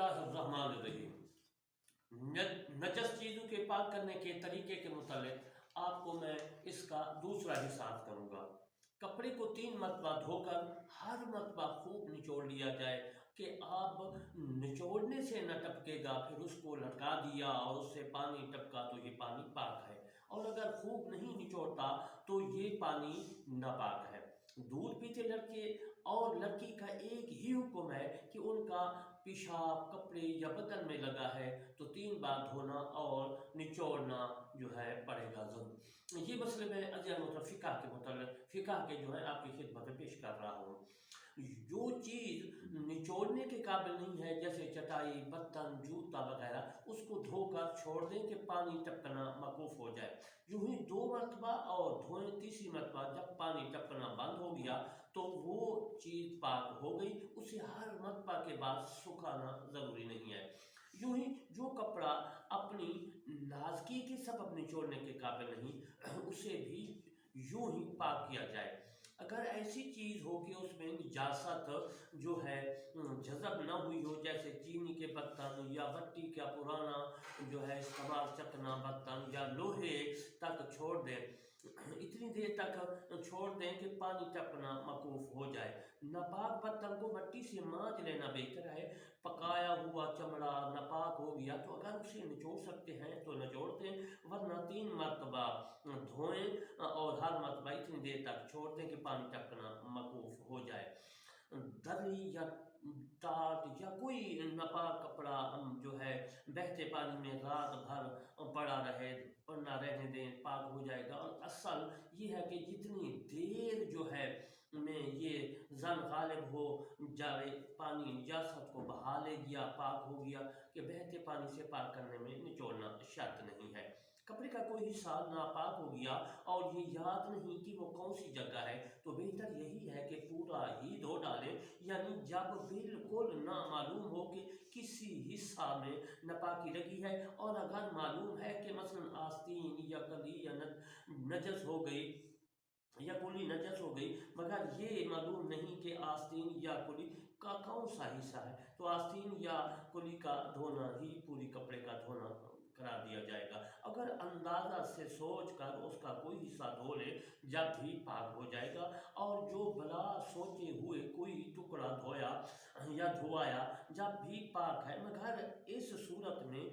اللہ الرحمن الرحیم۔ نجس چیزوں کے پاک کرنے کے طریقے کے متعلق آپ کو میں اس کا دوسرا حصہ کروں گا۔ کپڑے کو 3 مرتبہ دھو کر ہر مرتبہ خوب نچوڑ لیا جائے کہ آپ نچوڑنے سے نہ ٹپکے گا، پھر اس کو لٹکا دیا اور اس سے پانی ٹپکا تو یہ پانی پاک ہے، اور اگر خوب نہیں نچوڑتا تو یہ پانی ناپاک ہے۔ دودھ پیتے لڑکے اور لڑکی کا ایک ہی حکم ہے کہ ان کا پیشاب کپڑے یا بدن میں لگا ہے تو 3 بار دھونا اور نچوڑنا جو ہے پڑے گا ضرور۔ یہ مسئلے میں فقہ کے متعلق فقہ کے جو ہے آپ کی خدمت میں پیش کر رہا ہوں۔ جو چیز نچوڑنے کے قابل نہیں ہے جیسے چٹائی، برتن، جوتا وغیرہ، اس کو دھو کر چھوڑ دیں کہ پانی ٹپکنا موقوف ہو جائے۔ یوں ہی 2 مرتبہ اور دھوئیں، تیسری مرتبہ جب پانی ٹپکنا بند ہو گیا تو وہ چیز پاک ہو گئی، اسے ہر مرتبہ کے بعد سکھانا ضروری نہیں ہے۔ یوں ہی جو کپڑا اپنی نازکی کے سبب نچوڑنے کے قابل نہیں، اسے بھی یوں ہی پاک کیا جائے۔ اگر ایسی چیز ہو کہ اس میں نجاست جو ہے جذب نہ ہوئی ہو، جیسے چینی کے برتن یا مٹی کا پرانا جو ہے استعمال چکنا برتن یا لوہے تک چھوڑ دیں، اتنی دیر تک چھوڑ دیں کہ پانی ٹپکنا موقوف ہو جائے۔ ناپاک برتن کو مٹی سے مانج لینا بہتر ہے۔ پکایا ہوا چمڑا ناپاک ہو گیا تو اگر اسے نچوڑ سکتے ہیں تو نچوڑ دیں، ورنہ 3 مرتبہ دھوئیں اور ہر مرتبہ اتنی دیر تک چھوڑ دیں کہ پانی ٹپکنا موقوف ہو جائے۔ دری یا ٹاٹ یا کوئی ناپاک کپڑا جو ہے بہتے پانی میں رات بھر پڑا رہنے دیں، پاک ہو جائے گا۔ اور اصل یہ ہے کہ جتنی دیر جو ہے میں یہ زن غالب ہو جائے، پانی نجاست کو بہا لے گیا، پاک ہو گیا، کہ بہتے پانی سے پاک کرنے میں نچوڑنا شرط نہیں ہے۔ کپڑے کا کوئی حصہ ناپاک ہو گیا اور یہ یاد نہیں کہ وہ کون سی جگہ ہے تو بہتر یہی ہے کہ پورا ہی دھو ڈالیں، یعنی جب بالکل نامعلوم ہو کہ کسی حصہ میں ناپاکی لگی ہے، اور اگر معلوم ہے کہ مثلا آستین یا کلی یا نجس ہو گئی یا کلی نجس ہو گئی، مگر یہ معلوم نہیں کہ آستین یا کلی کا کون سا حصہ ہے، تو آستین یا کلی کا دھونا ہی پوری کپڑے کا دھونا قرار دیا جائے گا۔ اگر اندازہ سے سوچ کر اس کا کوئی حصہ دھو لے جب بھی پاک ہو جائے گا، اور جو بلا سوچے ہوئے کوئی ٹکڑا دھویا یا دھوایا جب بھی پاک ہے، مگر اس صورت میں